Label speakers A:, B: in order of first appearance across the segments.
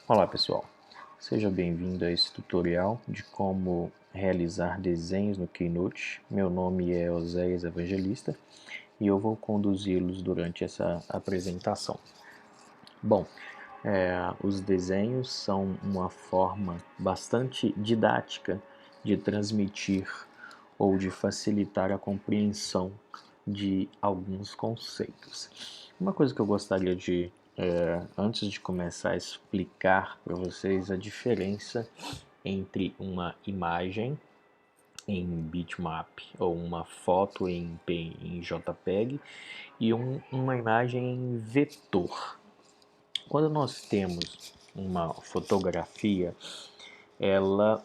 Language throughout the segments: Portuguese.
A: Olá pessoal, seja bem-vindo a esse tutorial de como realizar desenhos no Keynote. Meu nome é Oséias Evangelista e eu vou conduzi-los durante essa apresentação. Bom, os desenhos são uma forma bastante didática de transmitir ou de facilitar a compreensão de alguns conceitos. Uma coisa que eu gostaria de, antes de começar a explicar para vocês a diferença entre uma imagem em bitmap ou uma foto em JPEG e uma imagem em vetor. Quando nós temos uma fotografia, ela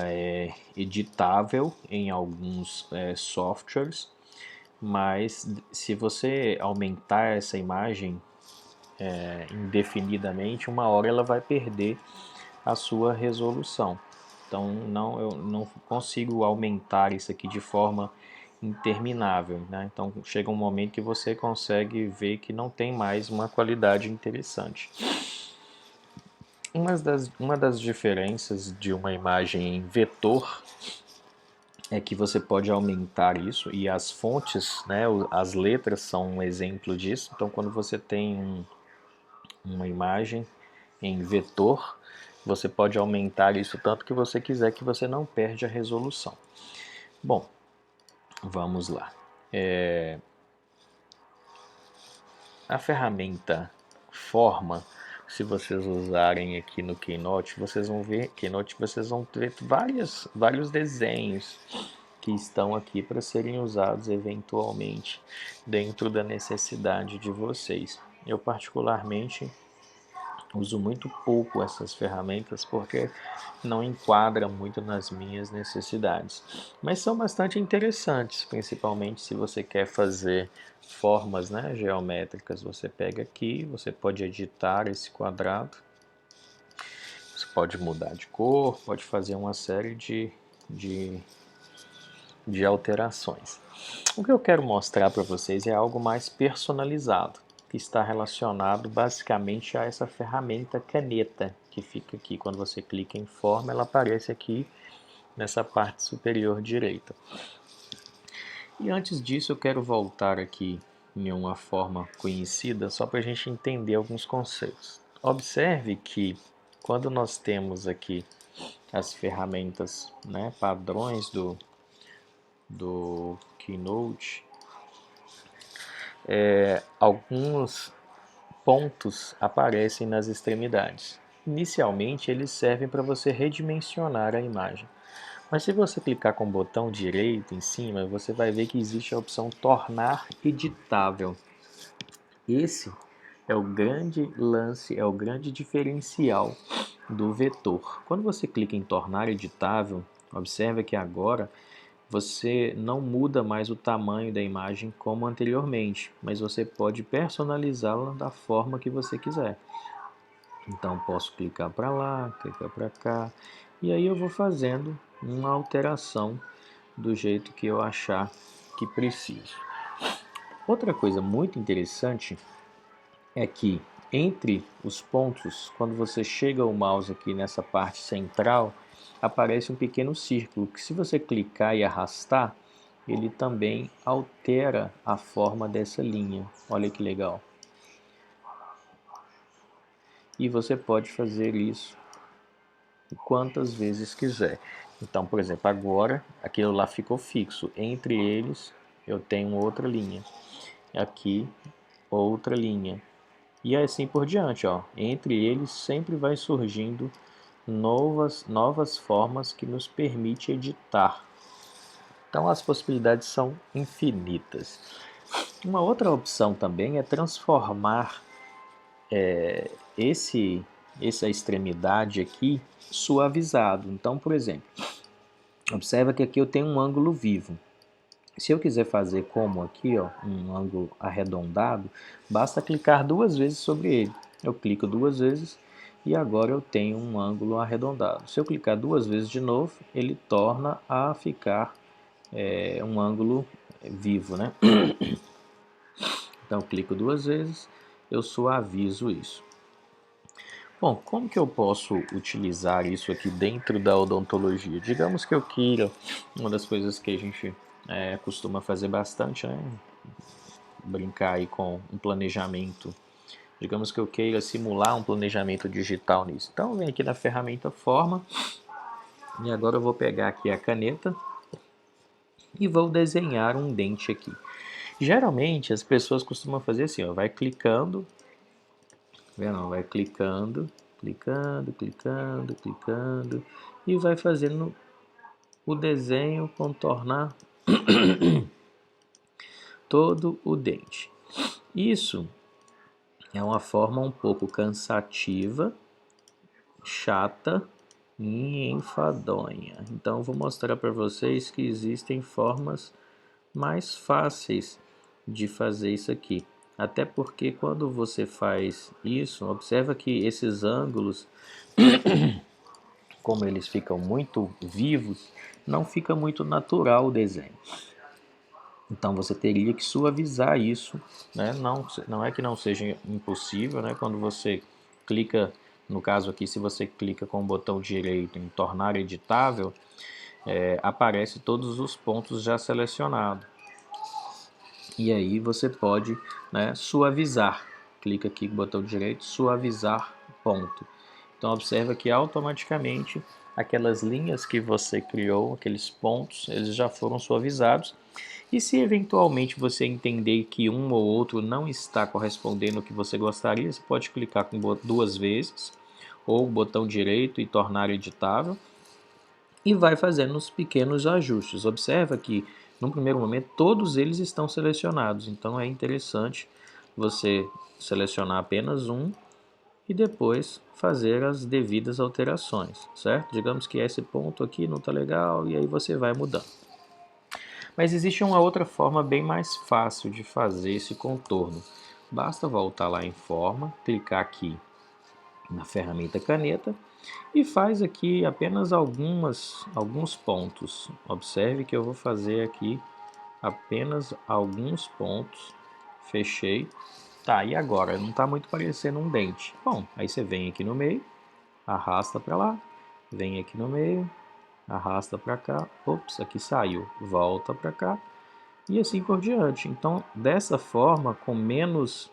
A: é editável em alguns softwares, mas se você aumentar essa imagem indefinidamente, uma hora ela vai perder a sua resolução. Então eu não consigo aumentar isso aqui de forma interminável, né? Então chega um momento que você consegue ver que não tem mais uma qualidade interessante. Uma das diferenças de uma imagem em vetor é que você pode aumentar isso, e as fontes, né, as letras são um exemplo disso. Então quando você tem uma imagem em vetor, você pode aumentar isso tanto que você quiser, que você não perde a resolução. Bom, vamos lá. A ferramenta Forma, se vocês usarem aqui no Keynote, vocês vão ver vários desenhos que estão aqui para serem usados eventualmente dentro da necessidade de vocês. Eu particularmente uso muito pouco essas ferramentas porque não enquadra muito nas minhas necessidades, mas são bastante interessantes, principalmente se você quer fazer formas, né, geométricas. Você pega aqui, você pode editar esse quadrado, você pode mudar de cor, pode fazer uma série de alterações. O que eu quero mostrar para vocês é algo mais personalizado, que está relacionado basicamente a essa ferramenta caneta que fica aqui. Quando você clica em forma, ela aparece aqui nessa parte superior direita. E antes disso, eu quero voltar aqui em uma forma conhecida, só para a gente entender alguns conceitos. Observe que quando nós temos aqui as ferramentas, né, padrões do Keynote, alguns pontos aparecem nas extremidades. Inicialmente, eles servem para você redimensionar a imagem. Mas se você clicar com o botão direito em cima, você vai ver que existe a opção Tornar Editável. Esse é o grande lance, é o grande diferencial do vetor. Quando você clica em Tornar Editável, observe que agora você não muda mais o tamanho da imagem como anteriormente, mas você pode personalizá-la da forma que você quiser. Então posso clicar para lá, clicar para cá, e aí eu vou fazendo uma alteração do jeito que eu achar que preciso. Outra coisa muito interessante é que entre os pontos, quando você chega o mouse aqui nessa parte central, aparece um pequeno círculo que, se você clicar e arrastar, ele também altera a forma dessa linha. Olha que legal. E você pode fazer isso quantas vezes quiser. Então, por exemplo, agora aquilo lá ficou fixo. Entre eles eu tenho outra linha. Aqui outra linha. E assim por diante, ó. Entre eles sempre vai surgindo novas formas que nos permite editar. Então as possibilidades são infinitas. Uma outra opção também é transformar essa extremidade aqui suavizado. Então, por exemplo, observa que aqui eu tenho um ângulo vivo. Se eu quiser fazer como aqui, ó, um ângulo arredondado, basta clicar duas vezes sobre ele. Eu clico duas vezes e agora eu tenho um ângulo arredondado. Se eu clicar duas vezes de novo, ele torna a ficar um ângulo vivo, né? Então eu clico duas vezes, eu suavizo isso. Bom, como que eu posso utilizar isso aqui dentro da odontologia? Digamos que eu queira, uma das coisas que a gente costuma fazer bastante, né? Brincar aí com um planejamento. Digamos que eu queira simular um planejamento digital nisso. Então, vem aqui na ferramenta Forma e agora eu vou pegar aqui a caneta e vou desenhar um dente aqui. Geralmente as pessoas costumam fazer assim, ó, vai clicando, vendo? Vai clicando, clicando, clicando, clicando e vai fazendo o desenho contornar todo o dente. Isso é uma forma um pouco cansativa, chata e enfadonha. Então eu vou mostrar para vocês que existem formas mais fáceis de fazer isso aqui. Até porque quando você faz isso, observa que esses ângulos, como eles ficam muito vivos, não fica muito natural o desenho. Então você teria que suavizar isso, né? Não é que não seja impossível, né? Quando você clica, no caso aqui, se você clica com o botão direito em tornar editável, aparece todos os pontos já selecionados. E aí você pode, né, suavizar. Clica aqui com o botão direito, suavizar ponto. Então observa que automaticamente aquelas linhas que você criou, aqueles pontos, eles já foram suavizados. E se eventualmente você entender que um ou outro não está correspondendo ao que você gostaria, você pode clicar com duas vezes, ou o botão direito e tornar editável, e vai fazendo os pequenos ajustes. Observa que, no primeiro momento, todos eles estão selecionados, então é interessante você selecionar apenas um e depois fazer as devidas alterações, certo? Digamos que esse ponto aqui não está legal e aí você vai mudando. Mas existe uma outra forma bem mais fácil de fazer esse contorno. Basta voltar lá em forma, clicar aqui na ferramenta caneta e faz aqui apenas alguns pontos. Observe que eu vou fazer aqui apenas alguns pontos. Fechei. Tá, e agora? Não está muito parecendo um dente. Bom, aí você vem aqui no meio, arrasta para lá, vem aqui no meio, arrasta para cá, ops, aqui saiu, volta para cá e assim por diante. Então, dessa forma, com menos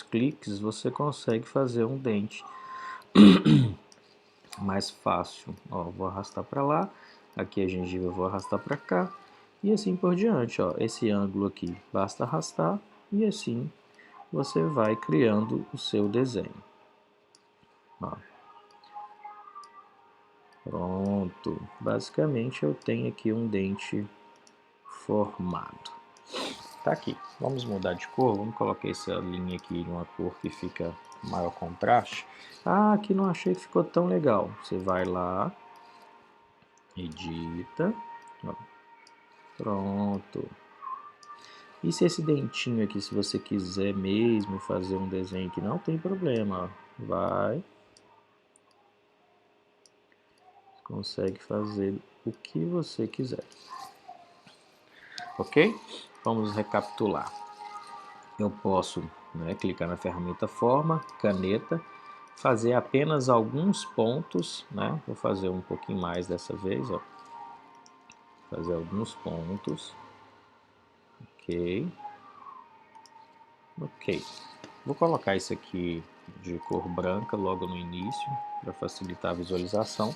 A: cliques, você consegue fazer um dente mais fácil. Ó, vou arrastar para lá, aqui a gengiva eu vou arrastar para cá e assim por diante. Ó, esse ângulo aqui basta arrastar e assim você vai criando o seu desenho. Ó. Pronto, basicamente eu tenho aqui um dente formado. Tá aqui, vamos mudar de cor, vamos colocar essa linha aqui em uma cor que fica maior contraste. Ah, aqui não achei que ficou tão legal. Você vai lá, edita, ó, pronto. E se esse dentinho aqui, se você quiser mesmo fazer um desenho aqui, não tem problema, ó. Vai, consegue fazer o que você quiser. Ok? Vamos recapitular. Eu posso, né, clicar na ferramenta Forma, caneta, fazer apenas alguns pontos, né? Vou fazer um pouquinho mais dessa vez, ó. Fazer alguns pontos. Ok. Ok. Vou colocar isso aqui de cor branca logo no início, para facilitar a visualização.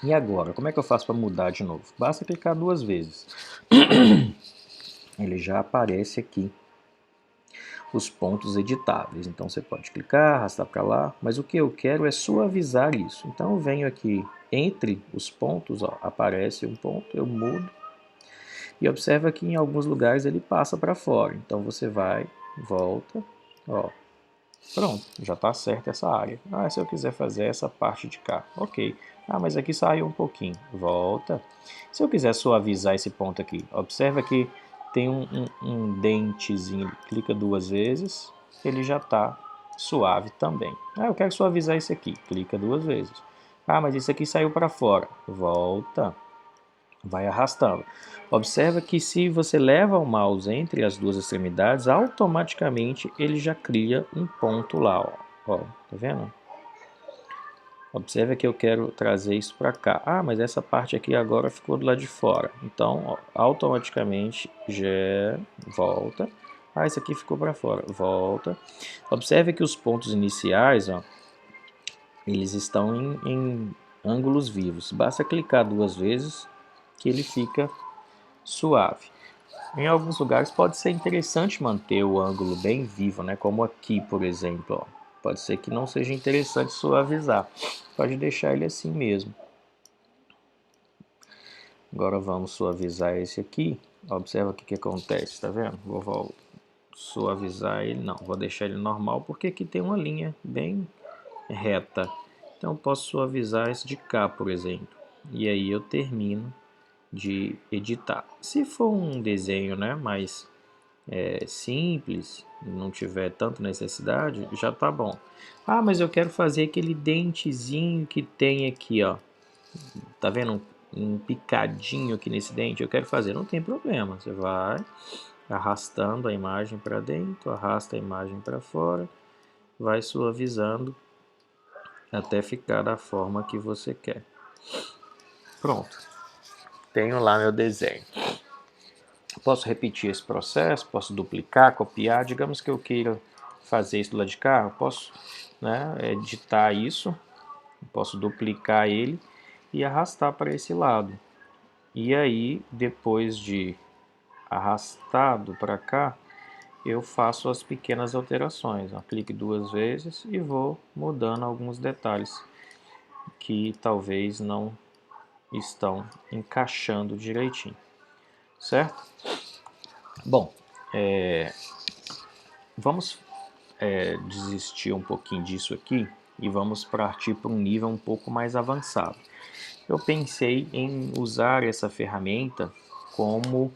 A: E agora, como é que eu faço para mudar de novo? Basta clicar duas vezes. Ele já aparece aqui os pontos editáveis. Então você pode clicar, arrastar para lá, mas o que eu quero é suavizar isso. Então eu venho aqui entre os pontos, ó, aparece um ponto, eu mudo e observa que em alguns lugares ele passa para fora. Então você vai, volta, ó, pronto, já está certa essa área. Ah, se eu quiser fazer essa parte de cá, ok. Ah, mas aqui saiu um pouquinho, volta. Se eu quiser suavizar esse ponto aqui, observa que tem um dentezinho, clica duas vezes, ele já está suave também. Ah, eu quero suavizar esse aqui, clica duas vezes. Ah, mas isso aqui saiu para fora, volta, vai arrastando. Observa que se você leva o mouse entre as duas extremidades, automaticamente ele já cria um ponto lá, ó. Ó, tá vendo? Observa que eu quero trazer isso para cá. Ah, mas essa parte aqui agora ficou do lado de fora. Então, ó, automaticamente já volta. Ah, isso aqui ficou para fora. Volta. Observe que os pontos iniciais, ó, eles estão em ângulos vivos. Basta clicar 2 vezes que ele fica suave. Em alguns lugares pode ser interessante manter o ângulo bem vivo, né? Como aqui, por exemplo, ó. Pode ser que não seja interessante suavizar. Pode deixar ele assim mesmo. Agora vamos suavizar esse aqui. Observa o que acontece, tá vendo? Vou suavizar ele, não, vou deixar ele normal porque aqui tem uma linha bem reta. Então eu posso suavizar esse de cá, por exemplo. E aí eu termino de editar. Se for um desenho, né, mais simples, não tiver tanta necessidade, já tá bom. Ah, mas eu quero fazer aquele dentezinho que tem aqui, ó. Tá vendo um picadinho aqui nesse dente? Eu quero fazer, não tem problema. Você vai arrastando a imagem para dentro, arrasta a imagem para fora, vai suavizando até ficar da forma que você quer. Pronto, tenho lá meu desenho. Posso repetir esse processo, posso duplicar, copiar. Digamos que eu queira fazer isso do lado de cá, eu posso, né, editar isso, posso duplicar ele e arrastar para esse lado. E aí, depois de arrastado para cá, eu faço as pequenas alterações. Ó. Clique 2 vezes e vou mudando alguns detalhes que talvez não estão encaixando direitinho, certo? Bom, vamos desistir um pouquinho disso aqui e vamos partir para um nível um pouco mais avançado. Eu pensei em usar essa ferramenta como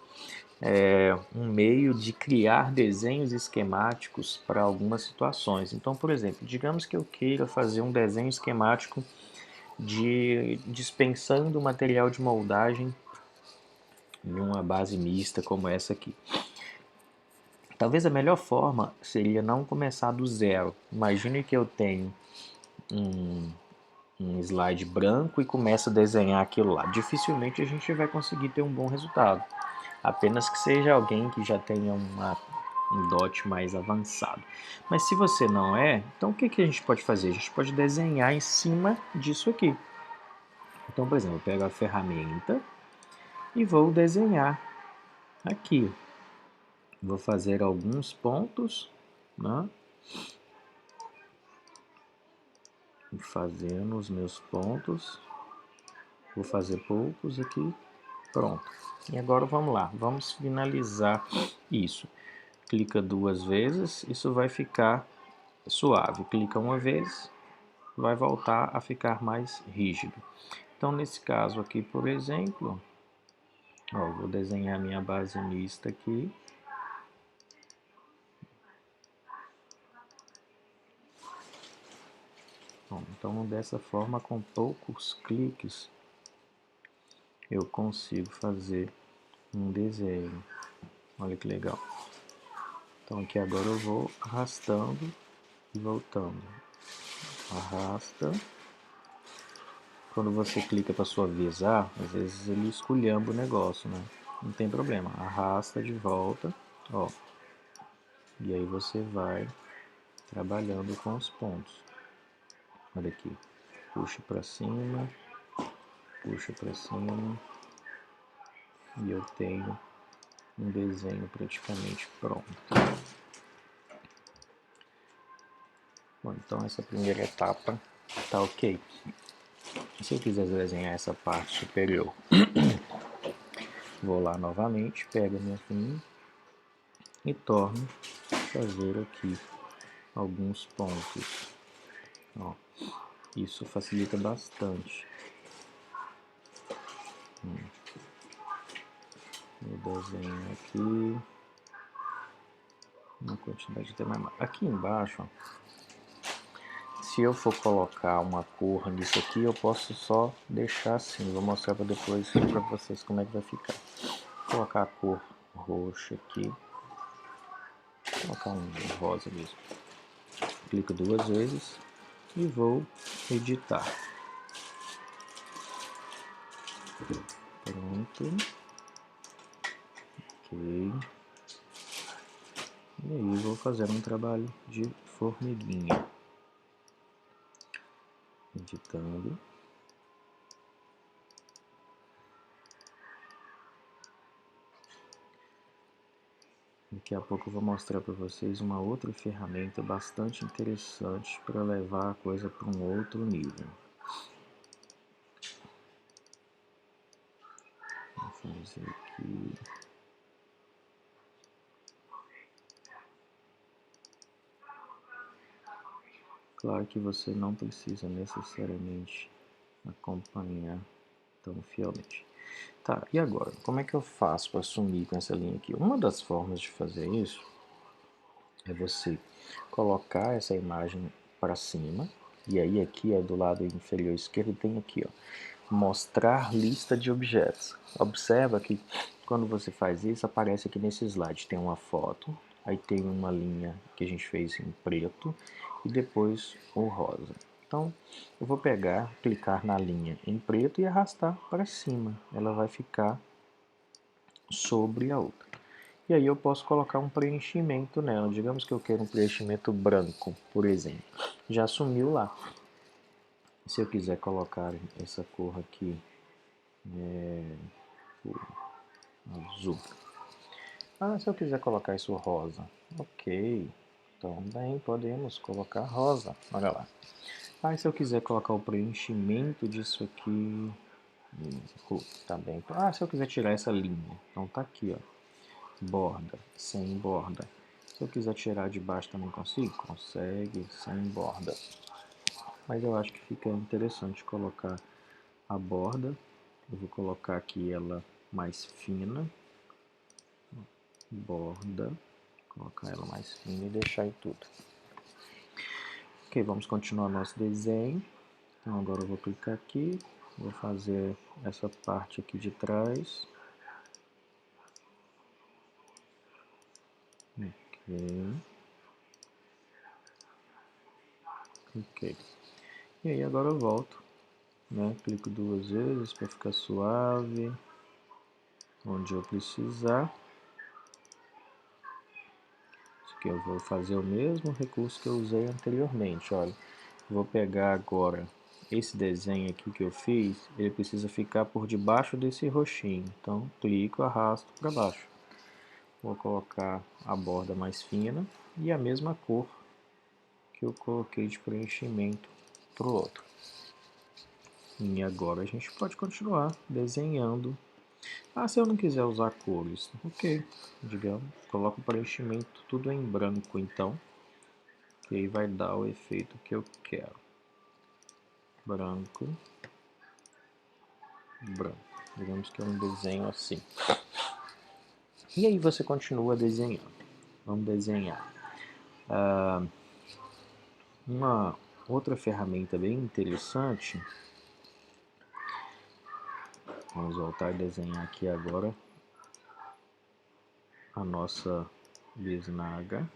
A: um meio de criar desenhos esquemáticos para algumas situações. Então, por exemplo, digamos que eu queira fazer um desenho esquemático dispensando material de moldagem em uma base mista como essa aqui. Talvez a melhor forma seria não começar do zero. Imagine que eu tenho um slide branco e começo a desenhar aquilo lá. Dificilmente a gente vai conseguir ter um bom resultado. Apenas que seja alguém que já tenha um dote mais avançado. Mas se você não é, então o que a gente pode fazer? A gente pode desenhar em cima disso aqui. Então, por exemplo, eu pego a ferramenta e vou desenhar aqui. Vou fazer alguns pontos, né? Fazendo os meus pontos. Vou fazer poucos aqui. Pronto. E agora vamos lá. Vamos finalizar isso. Clica 2 vezes, isso vai ficar suave. Clica uma vez, vai voltar a ficar mais rígido. Então, nesse caso aqui, por exemplo, ó, vou desenhar minha base mista aqui. Bom, então, dessa forma, com poucos cliques, eu consigo fazer um desenho. Olha que legal. Então, aqui agora eu vou arrastando e voltando. Arrasta. Quando você clica para suavizar, às vezes ele esculhamba o negócio, né? Não tem problema. Arrasta de volta, ó. E aí você vai trabalhando com os pontos. Olha aqui. Puxa para cima, puxa para cima. E eu tenho um desenho praticamente pronto. Bom, então essa primeira etapa tá ok. Se eu quiser desenhar essa parte superior, vou lá novamente, pego a minha linha e torno fazer aqui alguns pontos. Ó, isso facilita bastante. Eu desenho aqui uma quantidade até mais. Aqui embaixo, ó, se eu for colocar uma cor nisso aqui, eu posso só deixar assim. Vou mostrar para depois para vocês como é que vai ficar. Vou colocar a cor roxa aqui. Vou colocar um rosa mesmo. clico 2 vezes e vou editar. Pronto. Ok. E aí vou fazer um trabalho de formiguinha. Editando. Daqui a pouco eu vou mostrar para vocês uma outra ferramenta bastante interessante para levar a coisa para um outro nível. Vou fazer aqui. Claro que você não precisa necessariamente acompanhar tão fielmente. Tá, e agora? Como é que eu faço para sumir com essa linha aqui? Uma das formas de fazer isso é você colocar essa imagem para cima, e aí aqui ó, do lado inferior esquerdo tem aqui, ó, mostrar lista de objetos. Observa que quando você faz isso, aparece aqui nesse slide, tem uma foto, aí tem uma linha que a gente fez em preto, e depois o rosa. Então, eu vou pegar, clicar na linha em preto e arrastar para cima. Ela vai ficar sobre a outra. E aí eu posso colocar um preenchimento nela. Digamos que eu quero um preenchimento branco, por exemplo. Já sumiu lá. Se eu quiser colocar essa cor aqui, azul. Ah, se eu quiser colocar isso rosa. Ok. Também podemos colocar rosa. Olha lá. Ah, e se eu quiser colocar o preenchimento disso aqui, tá bem. Ah, se eu quiser tirar essa linha, então tá aqui, ó, borda, sem borda. Se eu quiser tirar de baixo também consigo? Consegue, sem borda. Mas eu acho que fica interessante colocar a borda. Eu vou colocar aqui ela mais fina, borda, colocar ela mais fina e deixar em tudo. Ok, vamos continuar nosso desenho. Então agora eu vou clicar aqui, vou fazer essa parte aqui de trás. Ok. Ok. E aí agora eu volto, né? Clico 2 vezes para ficar suave, onde eu precisar. Isso aqui eu vou fazer o mesmo recurso que eu usei anteriormente, olha. Vou pegar agora esse desenho aqui que eu fiz, ele precisa ficar por debaixo desse roxinho. Então clico, arrasto para baixo. Vou colocar a borda mais fina e a mesma cor que eu coloquei de preenchimento para o outro. E agora a gente pode continuar desenhando. Ah, se eu não quiser usar cores, ok, digamos, coloco o preenchimento tudo em branco então, que aí vai dar o efeito que eu quero. Branco, branco. Digamos que é um desenho assim. E aí você continua desenhando. Vamos desenhar. Uma outra ferramenta bem interessante. Vamos voltar a desenhar aqui agora a nossa bisnaga.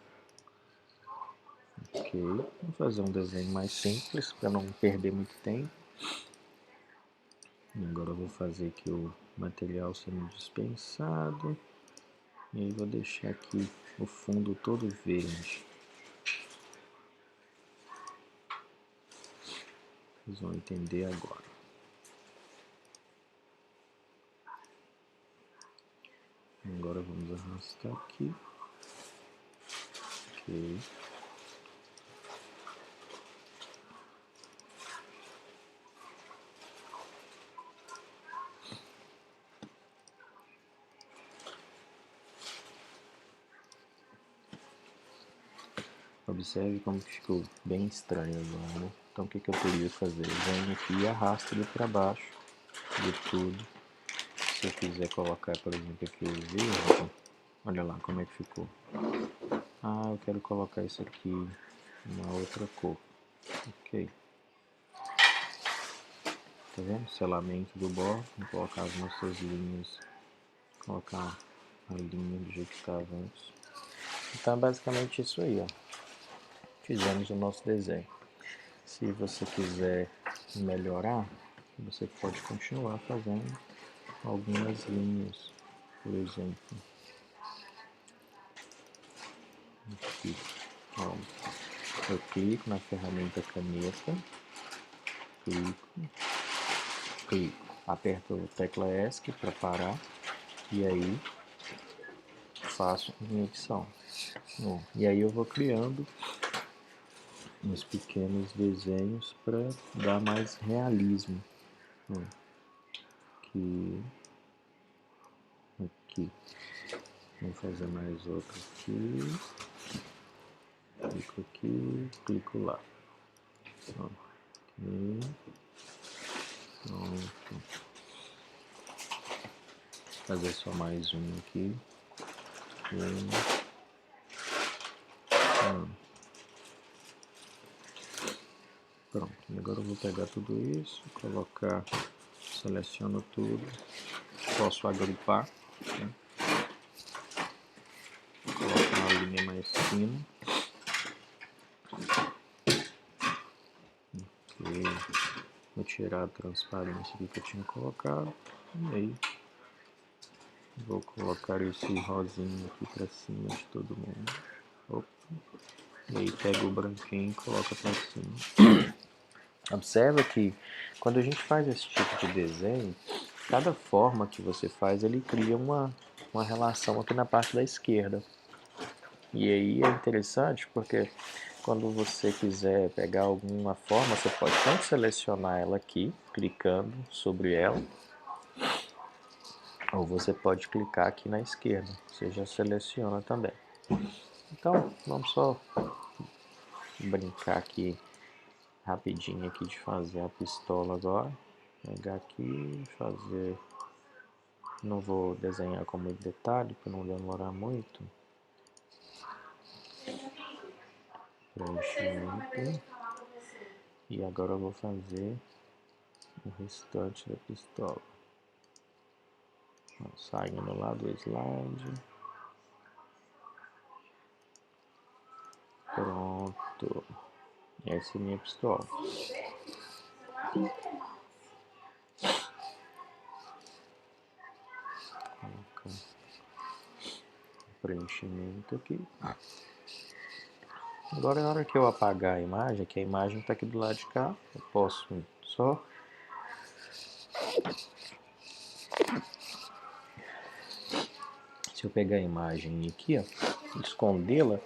A: Ok, vou fazer um desenho mais simples para não perder muito tempo. E agora eu vou fazer aqui o material sendo dispensado. E aí vou deixar aqui o fundo todo verde. Vocês vão entender agora. Agora vamos arrastar aqui. Ok. Observe como que ficou bem estranho agora, né? Então o que eu poderia fazer? Eu venho aqui e arrasto ele para baixo de tudo. Se eu quiser colocar, por exemplo, aqui o verde, olha lá como é que ficou. Ah, eu quero colocar isso aqui em uma outra cor. Ok. Tá vendo? Selamento do bordo. Vou colocar as nossas linhas. Colocar a linha do jeito que estava antes. Então é basicamente isso aí, ó. fizemos o nosso desenho. Se você quiser melhorar, você pode continuar fazendo algumas linhas, por exemplo. Aqui, ó, eu clico na ferramenta caneta, clico, aperto a tecla ESC para parar e aí faço minha edição. Bom, e aí eu vou criando uns pequenos desenhos para dar mais realismo. Aqui, vou fazer mais outro aqui, clico aqui, clico lá. Aqui, pronto. Vou fazer só mais um aqui. Pronto, agora eu vou pegar tudo isso, colocar, seleciono tudo, posso agrupar, né? Colocar uma linha mais fina. Okay. Vou tirar a transparência aqui que eu tinha colocado, e aí vou colocar esse rosinho aqui pra cima de todo mundo. Opa. E aí pego o branquinho e coloco pra cima. Observa que quando a gente faz esse tipo de desenho, cada forma que você faz, ele cria uma relação aqui na parte da esquerda. E aí é interessante porque quando você quiser pegar alguma forma, você pode tanto selecionar ela aqui, clicando sobre ela, ou você pode clicar aqui na esquerda, você já seleciona também. Então, vamos só brincar aqui rapidinho aqui de fazer a pistola agora. Pegar aqui, fazer... Não vou desenhar com muito detalhe para não demorar muito. Preenchimento. E agora eu vou fazer o restante da pistola. Saindo lá do slide. Pronto. Essa é a minha pistola. Preenchimento aqui. Agora na hora que eu apagar a imagem, que a imagem está aqui do lado de cá, eu posso só se eu pegar a imagem aqui, ó, escondê-la,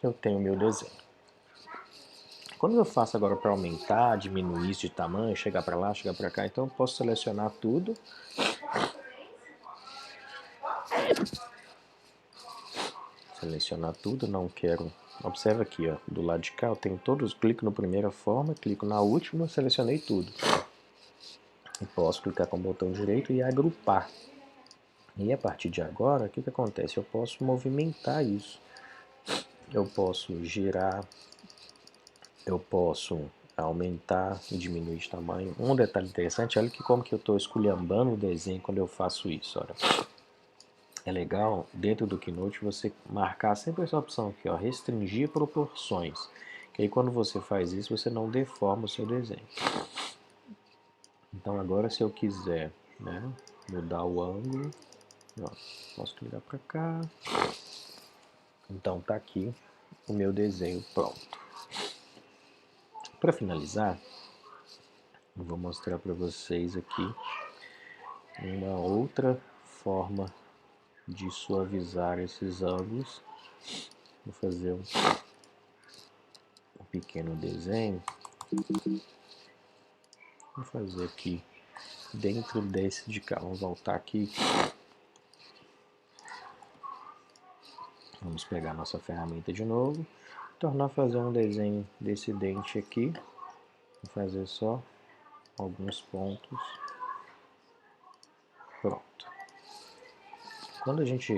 A: eu tenho o meu desenho. Quando eu faço agora para aumentar, diminuir isso de tamanho, chegar para lá, chegar para cá, então eu posso selecionar tudo. Selecionar tudo, não quero. Observa aqui, ó, do lado de cá eu tenho todos, clico na primeira forma, clico na última, selecionei tudo. E posso clicar com o botão direito e agrupar. E a partir de agora, o que acontece? Eu posso movimentar isso. Eu posso girar, eu posso aumentar e diminuir de tamanho. Um detalhe interessante, olha que como que eu estou esculhambando o desenho quando eu faço isso. Olha. É legal, dentro do Keynote, você marcar sempre essa opção aqui, ó, restringir proporções. Que aí quando você faz isso, você não deforma o seu desenho. Então agora se eu quiser, né, mudar o ângulo, ó, posso clicar para cá. Então tá aqui o meu desenho pronto. Para finalizar, eu vou mostrar para vocês aqui uma outra forma de suavizar esses ângulos. Vou fazer um pequeno desenho. Vou fazer aqui dentro desse de cá. Vamos voltar aqui. Vamos pegar nossa ferramenta de novo. Tornar fazer um desenho desse dente aqui. Vou fazer só alguns pontos. Pronto. Quando a gente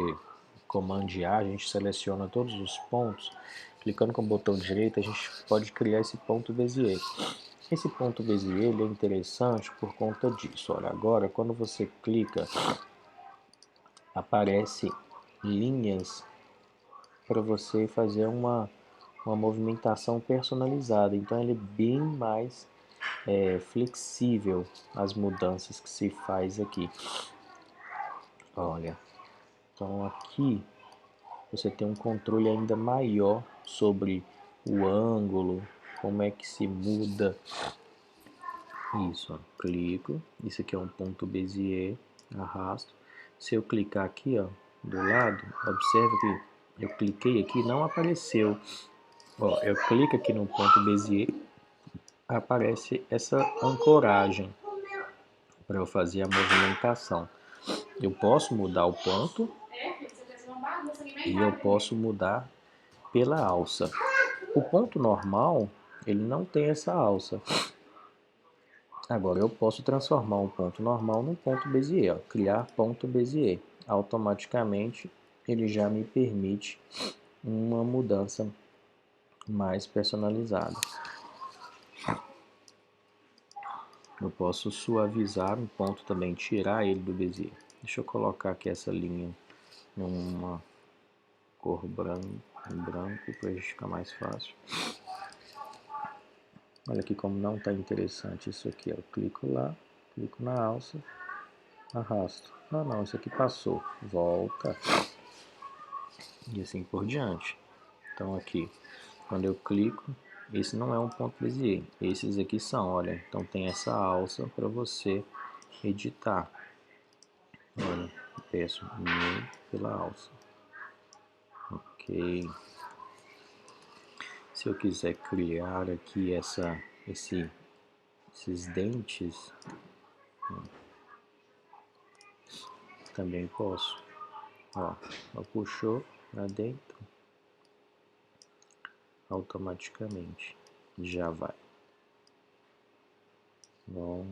A: comandear, a gente seleciona todos os pontos. Clicando com o botão direito, a gente pode criar esse ponto Bezier. Esse ponto Bezier ele é interessante por conta disso. Olha, agora quando você clica, aparece linhas para você fazer uma uma movimentação personalizada. Então ele é bem mais flexível as mudanças que se faz aqui. Olha, então aqui você tem um controle ainda maior sobre o ângulo, como é que se muda. Isso, ó, clico, isso aqui é um ponto Bezier, arrasto. Se eu clicar aqui, ó, do lado, observe que eu cliquei aqui, não apareceu. Ó, eu clico aqui no ponto Bezier, aparece essa ancoragem para eu fazer a movimentação. Eu posso mudar o ponto e eu posso mudar pela alça. O ponto normal, ele não tem essa alça. Agora eu posso transformar um ponto normal num ponto Bezier, ó, criar ponto Bezier. Automaticamente ele já me permite uma mudança mais personalizada. Eu posso suavizar um ponto também, tirar ele do Bezier. Deixa eu colocar aqui essa linha numa cor branco para ficar mais fácil. Olha aqui como não está interessante isso aqui. Eu clico lá, clico na alça, arrasto. Ah não, isso aqui passou. Volta. E assim por diante. Então aqui, quando eu clico, esse não é um ponto Bezier. Esses aqui são, olha. Então tem essa alça para você editar. Olha, peço meio pela alça. Ok. Se eu quiser criar aqui esses dentes, também posso. Ó, puxou para dentro, automaticamente já vai. Bom,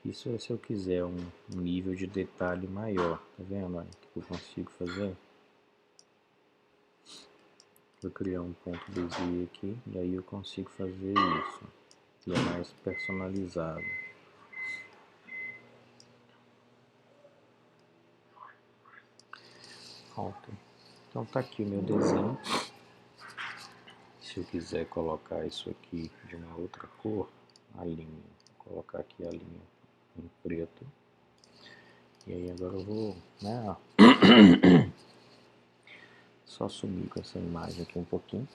A: isso é se eu quiser um nível de detalhe maior, tá vendo? Olha, o que eu consigo fazer? Vou criar um ponto Bezier aqui, e aí eu consigo fazer isso, que é mais personalizado. Pronto. Então tá aqui o meu desenho. Se eu quiser colocar isso aqui de uma outra cor, a linha, vou colocar aqui a linha em preto. E aí agora eu vou, né, só sumir com essa imagem aqui um pouquinho.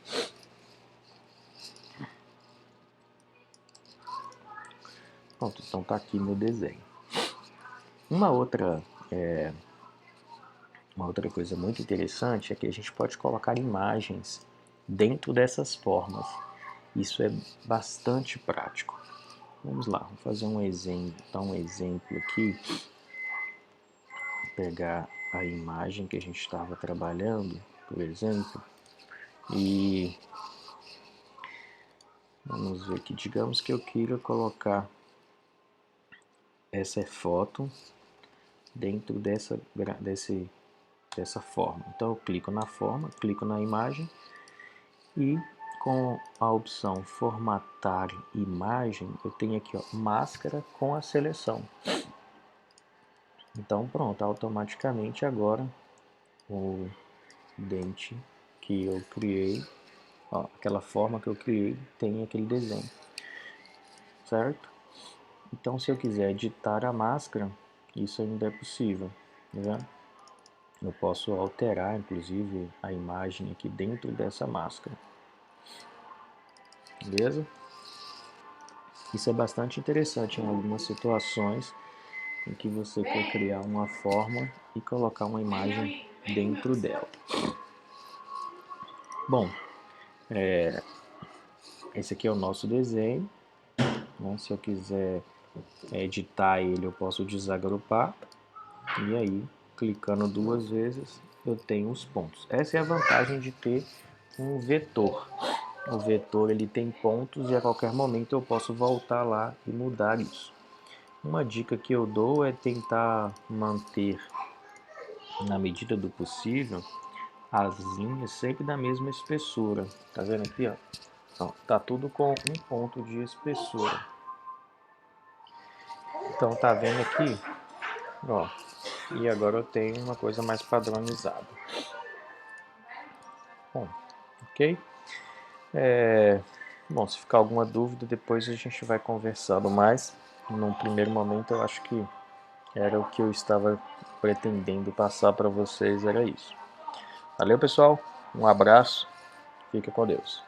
A: Pronto, então tá aqui meu desenho. Uma outra coisa muito interessante é que a gente pode colocar imagens dentro dessas formas. Isso é bastante prático. Vamos lá, vou fazer um exemplo, dar um exemplo aqui. Vou pegar a imagem que a gente estava trabalhando, por exemplo, e vamos ver aqui, digamos que eu queira colocar essa foto dentro dessa forma. Então eu clico na forma, clico na imagem e com a opção formatar imagem, eu tenho aqui, ó, máscara com a seleção. Então pronto, automaticamente agora o dente que eu criei, ó, aquela forma que eu criei, tem aquele desenho, certo? Então se eu quiser editar a máscara, isso ainda é possível, tá vendo? Eu posso alterar inclusive a imagem aqui dentro dessa máscara. Beleza? Isso é bastante interessante em algumas situações em que você quer criar uma forma e colocar uma imagem dentro dela. Bom, esse aqui é o nosso desenho, né? Se eu quiser editar ele, eu posso desagrupar e aí, clicando duas vezes, eu tenho os pontos. Essa é a vantagem de ter um vetor. O vetor ele tem pontos e a qualquer momento eu posso voltar lá e mudar isso. Uma dica que eu dou é tentar manter, na medida do possível, as linhas sempre da mesma espessura. Tá vendo aqui, ó? Então, tá tudo com um ponto de espessura. Então tá vendo aqui, ó. E agora eu tenho uma coisa mais padronizada. Bom, ok? Bom, se ficar alguma dúvida, depois a gente vai conversando mais. Num primeiro momento, eu acho que era o que eu estava pretendendo passar para vocês, era isso. Valeu, pessoal. Um abraço. Fica com Deus.